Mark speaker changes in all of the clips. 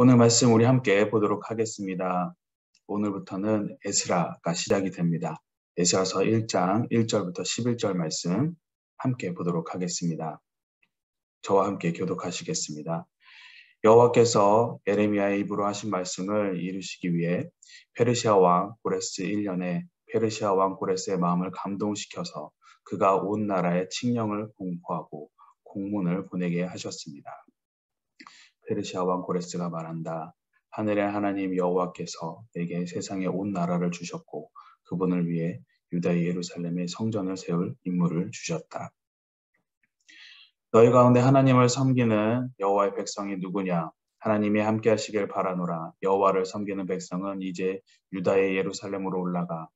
Speaker 1: 오늘 말씀 우리 함께 보도록 하겠습니다. 오늘부터는 에스라가 시작이 됩니다. 에스라서 1장 1절부터 11절 말씀 함께 보도록 하겠습니다. 저와 함께 교독하시겠습니다. 여호와께서 에레미야의 입으로 하신 말씀을 이루시기 위해 페르시아 왕 고레스 1년에 페르시아 왕 고레스의 마음을 감동시켜서 그가 온 나라에 칙령을 공포하고 공문을 보내게 하셨습니다. 페르시아 왕 고레스가 말한다. 하늘의 하나님 여호와께서 내게 세상의 온 나라를 주셨고 그분을 위해 유다의 예루살렘에 성전을 세울 임무를 주셨다. 너희 가운데 하나님을 섬기는 여호와의 백성이 누구냐? 하나님이 함께 하시길 바라노라. 여호와를 섬기는 백성은 이제 유다의 예루살렘으로 올라가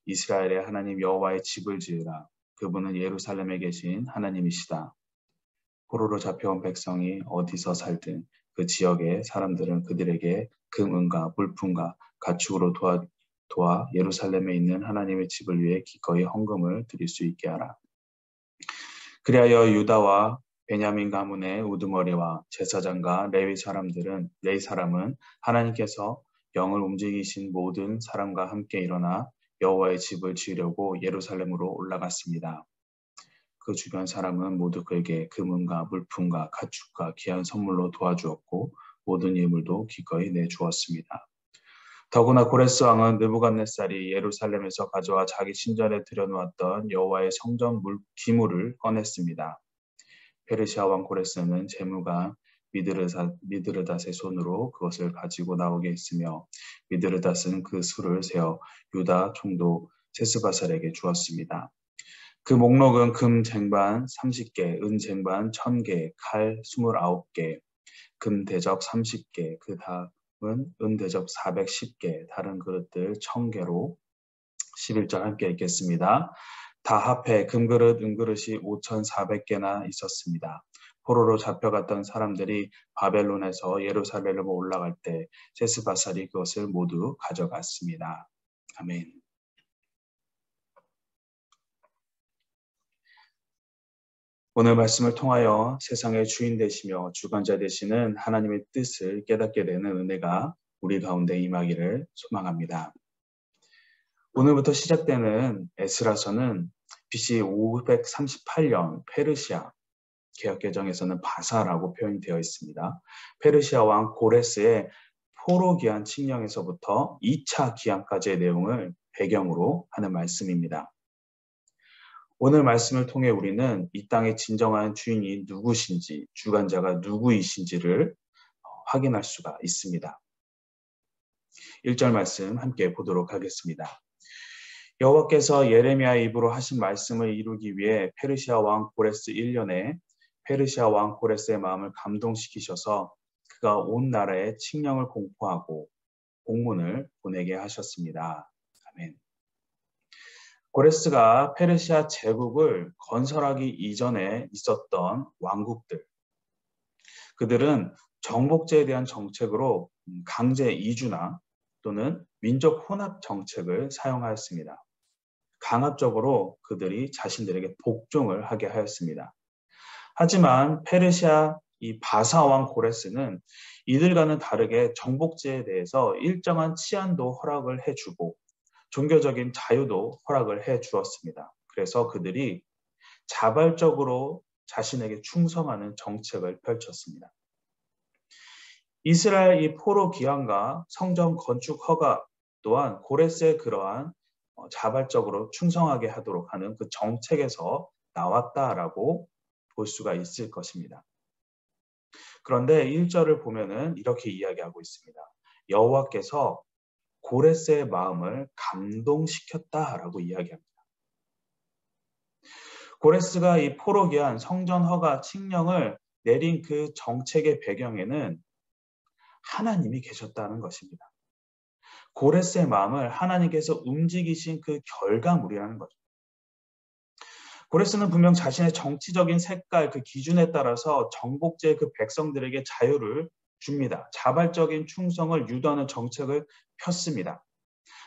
Speaker 1: 이스라엘의 하나님 여호와의 집을 지으라. 그분은 예루살렘에 계신 하나님이시다. 포로로 잡혀온 백성이 어디서 살든 그 지역의 사람들은 그들에게 금은과 물품과 가축으로 도와 예루살렘에 있는 하나님의 집을 위해 기꺼이 헌금을 드릴 수 있게 하라. 그리하여 유다와 베냐민 가문의 우두머리와 제사장과 레위 사람은 하나님께서 영을 움직이신 모든 사람과 함께 일어나 여호와의 집을 지으려고 예루살렘으로 올라갔습니다. 그 주변 사람은 모두 그에게 금은과 물품과 가축과 귀한 선물로 도와주었고 모든 예물도 기꺼이 내주었습니다. 더구나 고레스 왕은 느부갓네살이 예루살렘에서 가져와 자기 신전에 들여놓았던 여호와의 성전 기물을 꺼냈습니다. 페르시아 왕 고레스는 재무가 미드르닷의 손으로 그것을 가지고 나오게 했으며 미드르닷은 그 수를 세어 유다 총독 세스바살에게 주었습니다. 그 목록은 금 쟁반 30개, 은 쟁반 1000개, 칼 29개, 금 대접 30개, 그 다음은 은 대접 410개, 다른 그릇들 1000개로 11절 함께 읽겠습니다. 다 합해 금그릇, 은그릇이 5400개나 있었습니다. 포로로 잡혀갔던 사람들이 바벨론에서 예루살렘으로 올라갈 때 세스바살이 그것을 모두 가져갔습니다. 아멘. 오늘 말씀을 통하여 세상의 주인 되시며 주관자 되시는 하나님의 뜻을 깨닫게 되는 은혜가 우리 가운데 임하기를 소망합니다. 오늘부터 시작되는 에스라서는 BC 538년 페르시아, 개역개정에서는 바사라고 표현되어 있습니다. 페르시아 왕 고레스의 포로 기한 칙령에서부터 2차 기한까지의 내용을 배경으로 하는 말씀입니다. 오늘 말씀을 통해 우리는 이 땅의 진정한 주인이 누구신지, 주관자가 누구이신지를 확인할 수가 있습니다. 1절 말씀 함께 보도록 하겠습니다. 여호와께서 예레미야의 입으로 하신 말씀을 이루기 위해 페르시아 왕 고레스 1년에 페르시아 왕 고레스의 마음을 감동시키셔서 그가 온 나라에 칙령을 공포하고 공문을 보내게 하셨습니다. 아멘. 고레스가 페르시아 제국을 건설하기 이전에 있었던 왕국들, 그들은 정복제에 대한 정책으로 강제 이주나 또는 민족 혼합 정책을 사용하였습니다. 강압적으로 그들이 자신들에게 복종을 하게 하였습니다. 하지만 페르시아 이 바사 왕 고레스는 이들과는 다르게 정복제에 대해서 일정한 치안도 허락을 해주고 종교적인 자유도 허락을 해 주었습니다. 그래서 그들이 자발적으로 자신에게 충성하는 정책을 펼쳤습니다. 이스라엘 이 포로 기한과 성전 건축 허가 또한 고레스의 그러한 자발적으로 충성하게 하도록 하는 그 정책에서 나왔다라고 볼 수가 있을 것입니다. 그런데 1절을 보면은 이렇게 이야기하고 있습니다. 여호와께서 고레스의 마음을 감동시켰다라고 이야기합니다. 고레스가 이 포로 기한 성전 허가 칙령을 내린 그 정책의 배경에는 하나님이 계셨다는 것입니다. 고레스의 마음을 하나님께서 움직이신 그 결과물이라는 거죠. 고레스는 분명 자신의 정치적인 색깔, 그 기준에 따라서 정복제 그 백성들에게 자유를 줍니다. 자발적인 충성을 유도하는 정책을 폈습니다.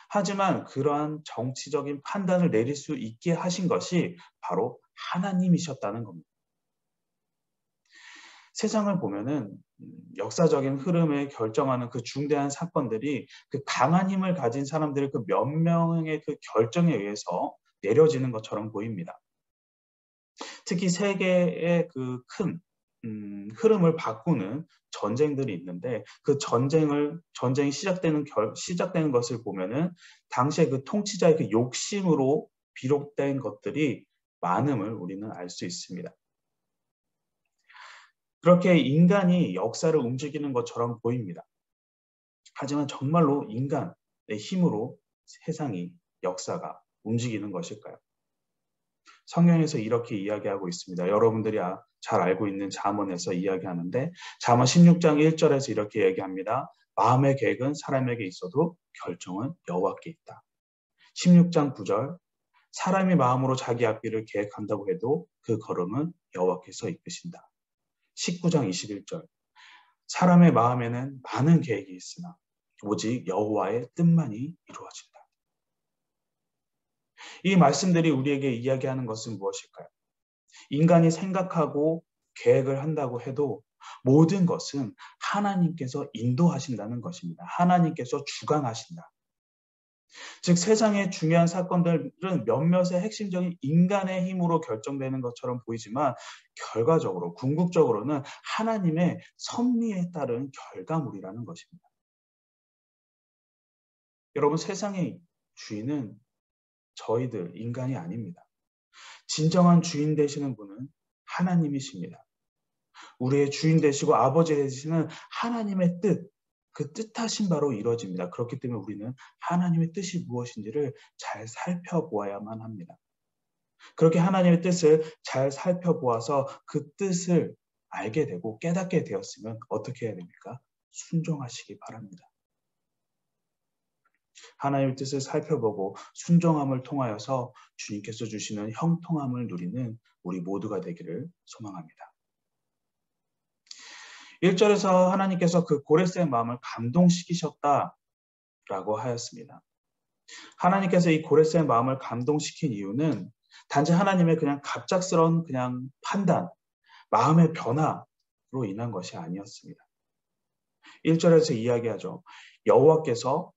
Speaker 1: 하지만 그러한 정치적인 판단을 내릴 수 있게 하신 것이 바로 하나님이셨다는 겁니다. 세상을 보면은 역사적인 흐름을 결정하는 그 중대한 사건들이 그 강한 힘을 가진 사람들의 그 몇 명의 그 결정에 의해서 내려지는 것처럼 보입니다. 특히 세계의 그 큰 흐름을 바꾸는 전쟁들이 있는데 그 전쟁이 시작되는 것을 보면은 당시에 그 통치자의 그 욕심으로 비롯된 것들이 많음을 우리는 알 수 있습니다. 그렇게 인간이 역사를 움직이는 것처럼 보입니다. 하지만 정말로 인간의 힘으로 세상이, 역사가 움직이는 것일까요? 성경에서 이렇게 이야기하고 있습니다. 여러분들이 잘 알고 있는 잠언에서 이야기하는데 잠언 16장 1절에서 이렇게 얘기합니다. 마음의 계획은 사람에게 있어도 결정은 여호와께 있다. 16장 9절 사람이 마음으로 자기 앞길을 계획한다고 해도 그 걸음은 여호와께서 이끄신다. 19장 21절 사람의 마음에는 많은 계획이 있으나 오직 여호와의 뜻만이 이루어진다. 이 말씀들이 우리에게 이야기하는 것은 무엇일까요? 인간이 생각하고 계획을 한다고 해도 모든 것은 하나님께서 인도하신다는 것입니다. 하나님께서 주관하신다. 즉 세상의 중요한 사건들은 몇몇의 핵심적인 인간의 힘으로 결정되는 것처럼 보이지만 결과적으로 궁극적으로는 하나님의 섭리에 따른 결과물이라는 것입니다. 여러분 세상의 주인은 저희들 인간이 아닙니다. 진정한 주인 되시는 분은 하나님이십니다. 우리의 주인 되시고 아버지 되시는 하나님의 뜻, 그 뜻하신 바로 이루어집니다. 그렇기 때문에 우리는 하나님의 뜻이 무엇인지를 잘 살펴보아야만 합니다. 그렇게 하나님의 뜻을 잘 살펴보아서 그 뜻을 알게 되고 깨닫게 되었으면 어떻게 해야 됩니까? 순종하시기 바랍니다. 하나님의 뜻을 살펴보고 순종함을 통하여서 주님께서 주시는 형통함을 누리는 우리 모두가 되기를 소망합니다. 1절에서 하나님께서 그 고레스의 마음을 감동시키셨다라고 하였습니다. 하나님께서 이 고레스의 마음을 감동시킨 이유는 단지 하나님의 그냥 갑작스러운 그냥 판단, 마음의 변화로 인한 것이 아니었습니다. 1절에서 이야기하죠. 여호와께서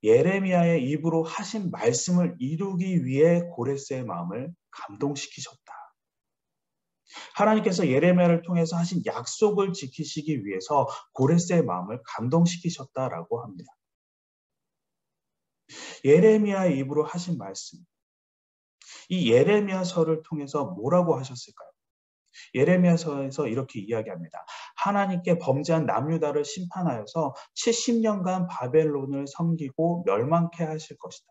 Speaker 1: 예레미야의 입으로 하신 말씀을 이루기 위해 고레스의 마음을 감동시키셨다. 하나님께서 예레미야를 통해서 하신 약속을 지키시기 위해서 고레스의 마음을 감동시키셨다라고 합니다. 예레미야의 입으로 하신 말씀. 이 예레미야서를 통해서 뭐라고 하셨을까요? 예레미야서에서 이렇게 이야기합니다. 하나님께 범죄한 남유다를 심판하여서 70년간 바벨론을 섬기고 멸망케 하실 것이다.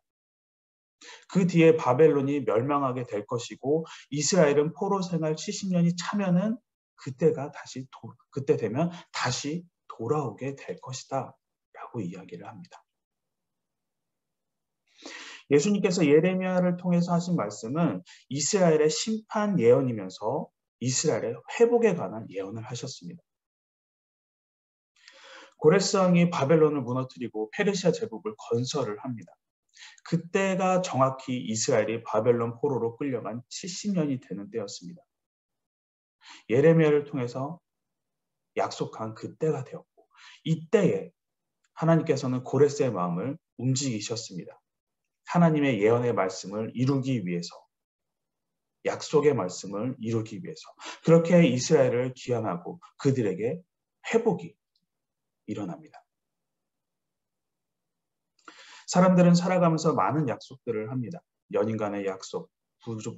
Speaker 1: 그 뒤에 바벨론이 멸망하게 될 것이고 이스라엘은 포로 생활 70년이 차면은 그때 되면 다시 돌아오게 될 것이다 라고 이야기를 합니다. 예수님께서 예레미야를 통해서 하신 말씀은 이스라엘의 심판 예언이면서 이스라엘의 회복에 관한 예언을 하셨습니다. 고레스 왕이 바벨론을 무너뜨리고 페르시아 제국을 건설을 합니다. 그때가 정확히 이스라엘이 바벨론 포로로 끌려간 70년이 되는 때였습니다. 예레미야를 통해서 약속한 그때가 되었고 이때에 하나님께서는 고레스의 마음을 움직이셨습니다. 하나님의 예언의 말씀을 이루기 위해서, 약속의 말씀을 이루기 위해서 그렇게 이스라엘을 귀환하고 그들에게 회복이 일어납니다. 사람들은 살아가면서 많은 약속들을 합니다. 연인 간의 약속,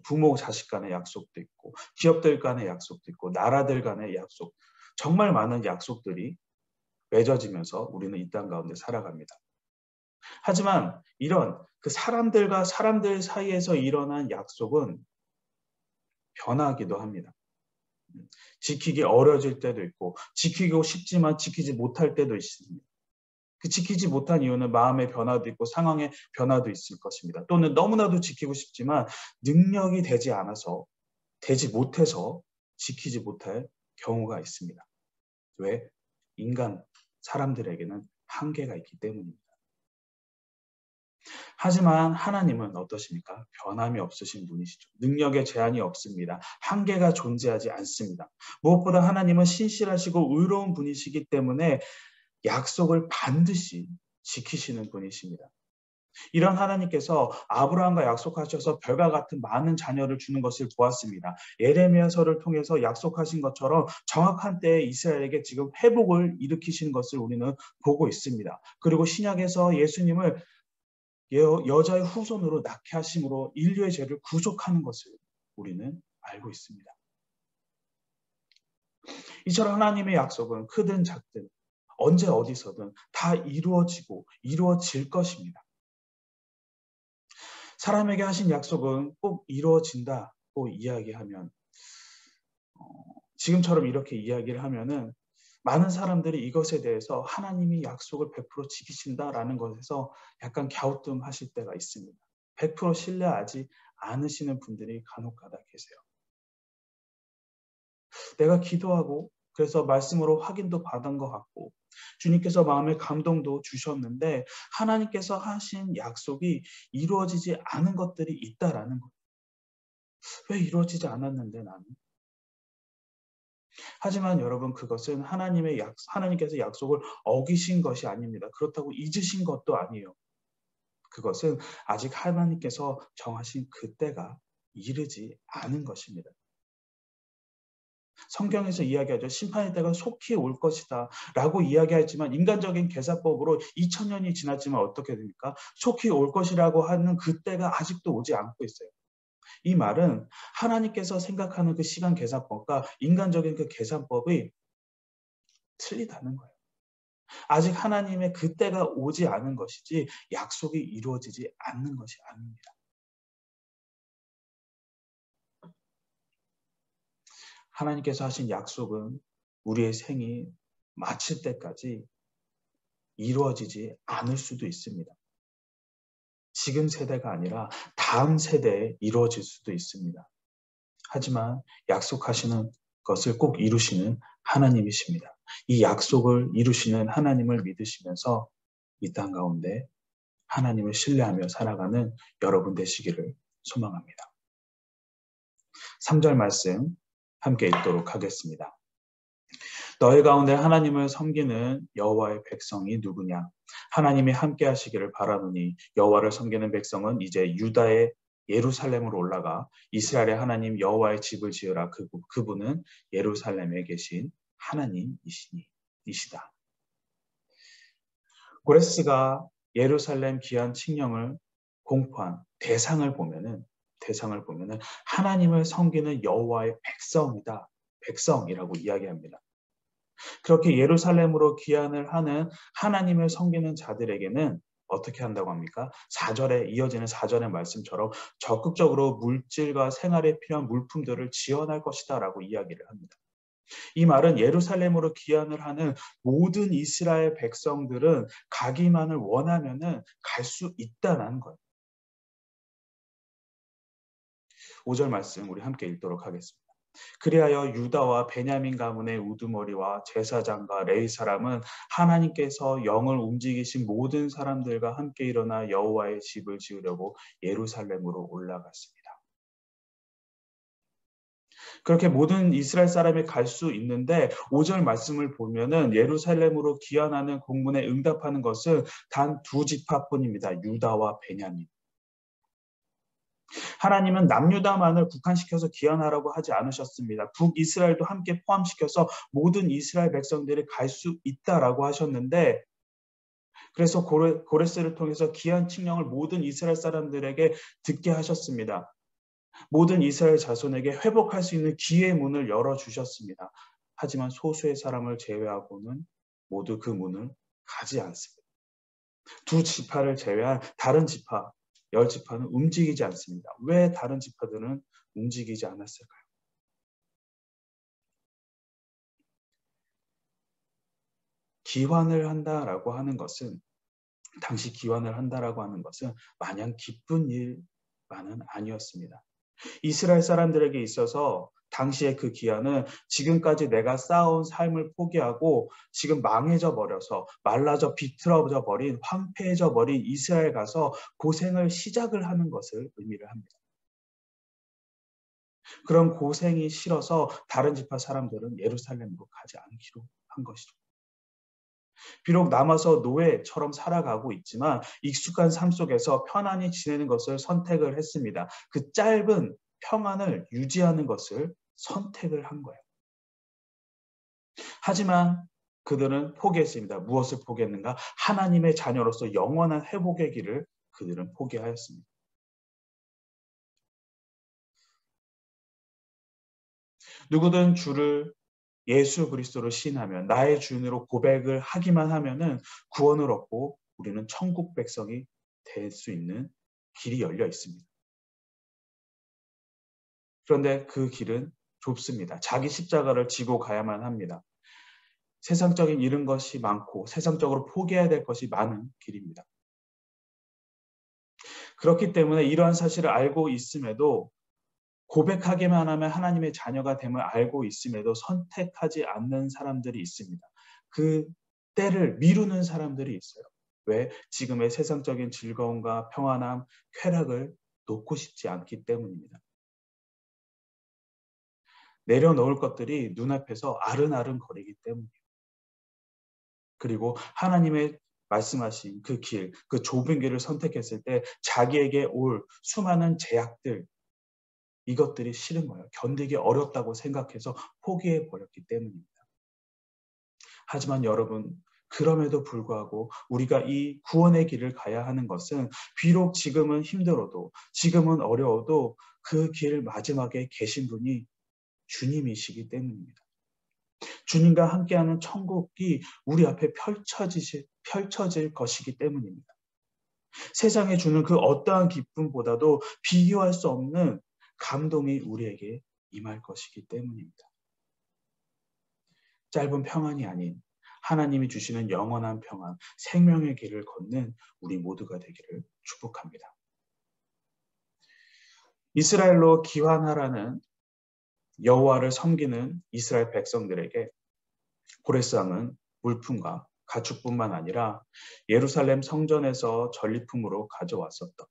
Speaker 1: 부모 자식 간의 약속도 있고 기업들 간의 약속도 있고 나라들 간의 약속, 정말 많은 약속들이 맺어지면서 우리는 이 땅 가운데 살아갑니다. 하지만 이런 그 사람들과 사람들 사이에서 일어난 약속은 변하기도 합니다. 지키기 어려질 때도 있고 지키고 싶지만 지키지 못할 때도 있습니다. 그 지키지 못한 이유는 마음의 변화도 있고 상황의 변화도 있을 것입니다. 또는 너무나도 지키고 싶지만 능력이 되지 못해서 지키지 못할 경우가 있습니다. 왜? 사람들에게는 한계가 있기 때문입니다. 하지만 하나님은 어떠십니까? 변함이 없으신 분이시죠. 능력에 제한이 없습니다. 한계가 존재하지 않습니다. 무엇보다 하나님은 신실하시고 의로운 분이시기 때문에 약속을 반드시 지키시는 분이십니다. 이런 하나님께서 아브라함과 약속하셔서 별과 같은 많은 자녀를 주는 것을 보았습니다. 예레미야서를 통해서 약속하신 것처럼 정확한 때에 이스라엘에게 지금 회복을 일으키시는 것을 우리는 보고 있습니다. 그리고 신약에서 예수님을 여자의 후손으로 낳게 하심으로 인류의 죄를 구속하는 것을 우리는 알고 있습니다. 이처럼 하나님의 약속은 크든 작든 언제 어디서든 다 이루어지고 이루어질 것입니다. 사람에게 하신 약속은 꼭 이루어진다고 이야기하면 지금처럼 이렇게 이야기를 하면은 많은 사람들이 이것에 대해서 하나님이 약속을 100% 지키신다라는 것에서 약간 갸우뚱하실 때가 있습니다. 100% 신뢰하지 않으시는 분들이 간혹가다 계세요. 내가 기도하고 그래서 말씀으로 확인도 받은 것 같고 주님께서 마음의 감동도 주셨는데 하나님께서 하신 약속이 이루어지지 않은 것들이 있다라는 거예요. 왜 이루어지지 않았는데 나는? 하지만 여러분 그것은 하나님께서 약속을 어기신 것이 아닙니다. 그렇다고 잊으신 것도 아니에요. 그것은 아직 하나님께서 정하신 그때가 이르지 않은 것입니다. 성경에서 이야기하죠. 심판의 때가 속히 올 것이다 라고 이야기하지만 인간적인 계산법으로 2000년이 지났지만 어떻게 됩니까? 속히 올 것이라고 하는 그때가 아직도 오지 않고 있어요. 이 말은 하나님께서 생각하는 그 시간 계산법과 인간적인 그 계산법이 틀리다는 거예요. 아직 하나님의 그때가 오지 않은 것이지 약속이 이루어지지 않는 것이 아닙니다. 하나님께서 하신 약속은 우리의 생이 마칠 때까지 이루어지지 않을 수도 있습니다. 지금 세대가 아니라 다음 세대에 이루어질 수도 있습니다. 하지만 약속하시는 것을 꼭 이루시는 하나님이십니다. 이 약속을 이루시는 하나님을 믿으시면서 이 땅 가운데 하나님을 신뢰하며 살아가는 여러분 되시기를 소망합니다. 3절 말씀 함께 읽도록 하겠습니다. 너희 가운데 하나님을 섬기는 여호와의 백성이 누구냐? 하나님이 함께 하시기를 바라노니 여호와를 섬기는 백성은 이제 유다의 예루살렘으로 올라가 이스라엘의 하나님 여호와의 집을 지으라. 그분은 예루살렘에 계신 하나님이시다. 고레스가 예루살렘 귀한 칙령을 공포한 대상을 보면은 하나님을 섬기는 여호와의 백성이다. 백성이라고 이야기합니다. 그렇게 예루살렘으로 귀환을 하는 하나님을 섬기는 자들에게는 어떻게 한다고 합니까? 4절에 이어지는 4절의 말씀처럼 적극적으로 물질과 생활에 필요한 물품들을 지원할 것이다 라고 이야기를 합니다. 이 말은 예루살렘으로 귀환을 하는 모든 이스라엘 백성들은 가기만을 원하면은 갈 수 있다는 거예요. 5절 말씀 우리 함께 읽도록 하겠습니다. 그리하여 유다와 베냐민 가문의 우두머리와 제사장과 레위 사람은 하나님께서 영을 움직이신 모든 사람들과 함께 일어나 여호와의 집을 지으려고 예루살렘으로 올라갔습니다. 그렇게 모든 이스라엘 사람이 갈 수 있는데 5절 말씀을 보면은 예루살렘으로 귀환하는 공문에 응답하는 것은 단 두 지파뿐입니다. 유다와 베냐민. 하나님은 남유다만을 국한시켜서 귀환하라고 하지 않으셨습니다. 북이스라엘도 함께 포함시켜서 모든 이스라엘 백성들이 갈 수 있다라고 하셨는데 그래서 고레스를 통해서 귀환 칙령을 모든 이스라엘 사람들에게 듣게 하셨습니다. 모든 이스라엘 자손에게 회복할 수 있는 기회의 문을 열어주셨습니다. 하지만 소수의 사람을 제외하고는 모두 그 문을 가지 않습니다. 두 지파를 제외한 다른 지파, 10지파는 움직이지 않습니다. 왜 다른 지파들은 움직이지 않았을까요? 기환을 한다라고 하는 것은 당시 기환을 한다라고 하는 것은 마냥 기쁜 일만은 아니었습니다. 이스라엘 사람들에게 있어서 당시의 그 기한은 지금까지 내가 쌓아온 삶을 포기하고 지금 망해져 버려서 말라져 비틀어져 버린 황폐해져 버린 이스라엘 가서 고생을 시작을 하는 것을 의미를 합니다. 그런 고생이 싫어서 다른 지파 사람들은 예루살렘으로 가지 않기로 한 것이죠. 비록 남아서 노예처럼 살아가고 있지만 익숙한 삶 속에서 편안히 지내는 것을 선택을 했습니다. 그 짧은 평안을 유지하는 것을 선택을 한 거예요. 하지만 그들은 포기했습니다. 무엇을 포기했는가? 하나님의 자녀로서 영원한 회복의 길을 그들은 포기하였습니다. 누구든 주를 예수 그리스도로 신하면 나의 주인으로 고백을 하기만 하면은 구원을 얻고 우리는 천국 백성이 될 수 있는 길이 열려 있습니다. 그런데 그 길은 좁습니다. 자기 십자가를 지고 가야만 합니다. 세상적인 잃은 것이 많고 세상적으로 포기해야 될 것이 많은 길입니다. 그렇기 때문에 이러한 사실을 알고 있음에도 고백하기만 하면 하나님의 자녀가 됨을 알고 있음에도 선택하지 않는 사람들이 있습니다. 그 때를 미루는 사람들이 있어요. 왜? 지금의 세상적인 즐거움과 평안함, 쾌락을 놓고 싶지 않기 때문입니다. 내려놓을 것들이 눈앞에서 아른아른 거리기 때문이에요. 그리고 하나님의 말씀하신 그 길, 그 좁은 길을 선택했을 때 자기에게 올 수많은 제약들, 이것들이 싫은 거예요. 견디기 어렵다고 생각해서 포기해 버렸기 때문입니다. 하지만 여러분, 그럼에도 불구하고 우리가 이 구원의 길을 가야 하는 것은 비록 지금은 힘들어도 지금은 어려워도 그 길 마지막에 계신 분이 주님이시기 때문입니다. 주님과 함께하는 천국이 우리 앞에 펼쳐질 것이기 때문입니다. 세상에 주는 그 어떠한 기쁨보다도 비교할 수 없는 감동이 우리에게 임할 것이기 때문입니다. 짧은 평안이 아닌 하나님이 주시는 영원한 평안, 생명의 길을 걷는 우리 모두가 되기를 축복합니다. 이스라엘로 귀환하라는 여호와를 섬기는 이스라엘 백성들에게 고레스왕은 물품과 가축뿐만 아니라 예루살렘 성전에서 전리품으로 가져왔었던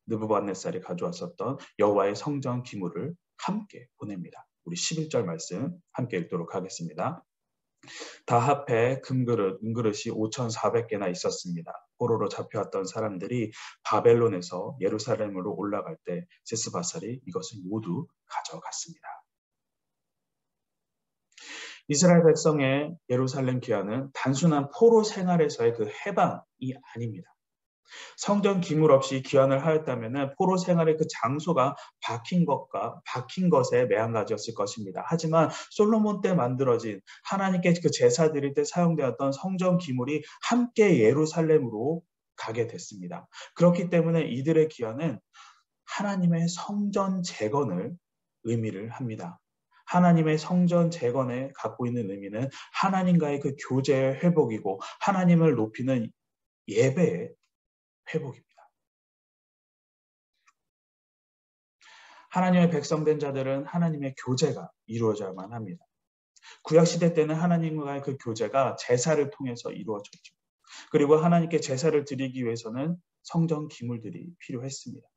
Speaker 1: 느부갓네살이 가져왔었던 여호와의 성전 기물을 함께 보냅니다. 우리 11절 말씀 함께 읽도록 하겠습니다. 다 합해 금그릇, 은그릇이 5,400개나 있었습니다. 포로로 잡혀왔던 사람들이 바벨론에서 예루살렘으로 올라갈 때 세스바살이 이것을 모두 가져갔습니다. 이스라엘 백성의 예루살렘 귀환은 단순한 포로 생활에서의 그 해방이 아닙니다. 성전 기물 없이 귀환을 하였다면 포로 생활의 그 장소가 박힌 것에 매한가지였을 것입니다. 하지만 솔로몬 때 만들어진 하나님께 그 제사 드릴 때 사용되었던 성전 기물이 함께 예루살렘으로 가게 됐습니다. 그렇기 때문에 이들의 귀환은 하나님의 성전 재건을 의미를 합니다. 하나님의 성전 재건에 갖고 있는 의미는 하나님과의 그 교제의 회복이고 하나님을 높이는 예배의 회복입니다. 하나님의 백성된 자들은 하나님의 교제가 이루어져야만 합니다. 구약시대 때는 하나님과의 그 교제가 제사를 통해서 이루어졌죠. 그리고 하나님께 제사를 드리기 위해서는 성전 기물들이 필요했습니다.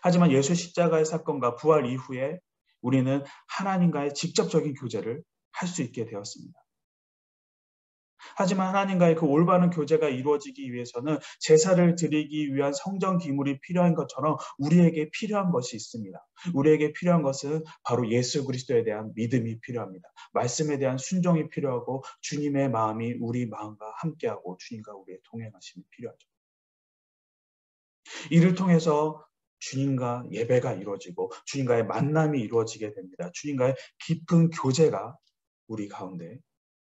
Speaker 1: 하지만 예수 십자가의 사건과 부활 이후에 우리는 하나님과의 직접적인 교제를 할 수 있게 되었습니다. 하지만 하나님과의 그 올바른 교제가 이루어지기 위해서는 제사를 드리기 위한 성전 기물이 필요한 것처럼 우리에게 필요한 것이 있습니다. 우리에게 필요한 것은 바로 예수 그리스도에 대한 믿음이 필요합니다. 말씀에 대한 순종이 필요하고 주님의 마음이 우리 마음과 함께하고 주님과 우리의 동행하심이 필요하죠. 이를 통해서 주님과 예배가 이루어지고 주님과의 만남이 이루어지게 됩니다. 주님과의 깊은 교제가 우리 가운데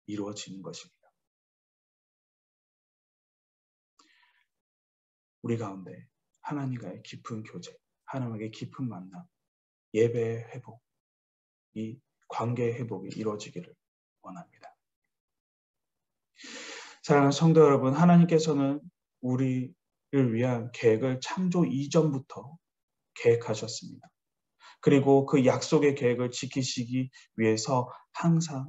Speaker 1: 이루어지는 것입니다. 우리 가운데 하나님과의 깊은 교제, 하나님과의 깊은 만남, 예배의 회복, 이 관계의 회복이 이루어지기를 원합니다. 사랑하는 성도 여러분, 하나님께서는 우리를 위한 계획을 창조 이전부터 계획하셨습니다. 그리고 그 약속의 계획을 지키시기 위해서 항상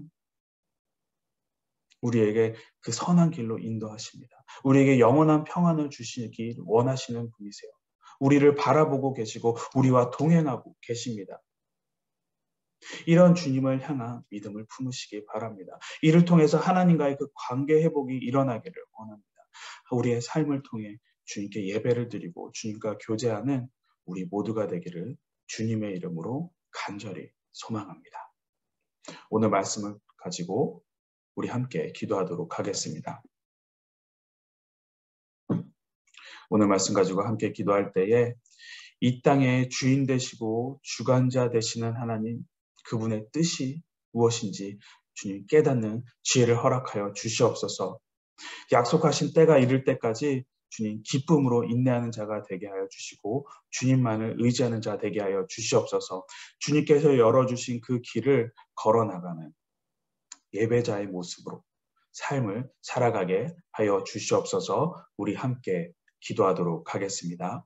Speaker 1: 우리에게 그 선한 길로 인도하십니다. 우리에게 영원한 평안을 주시길 원하시는 분이세요. 우리를 바라보고 계시고 우리와 동행하고 계십니다. 이런 주님을 향한 믿음을 품으시기 바랍니다. 이를 통해서 하나님과의 그 관계 회복이 일어나기를 원합니다. 우리의 삶을 통해 주님께 예배를 드리고 주님과 교제하는 우리 모두가 되기를 주님의 이름으로 간절히 소망합니다. 오늘 말씀을 가지고 우리 함께 기도하도록 하겠습니다. 오늘 말씀 가지고 함께 기도할 때에 이 땅의 주인 되시고 주관자 되시는 하나님, 그분의 뜻이 무엇인지 주님 깨닫는 지혜를 허락하여 주시옵소서. 약속하신 때가 이를 때까지 주님 기쁨으로 인내하는 자가 되게 하여 주시고 주님만을 의지하는 자 되게 하여 주시옵소서. 주님께서 열어주신 그 길을 걸어나가는 예배자의 모습으로 삶을 살아가게 하여 주시옵소서. 우리 함께 기도하도록 하겠습니다.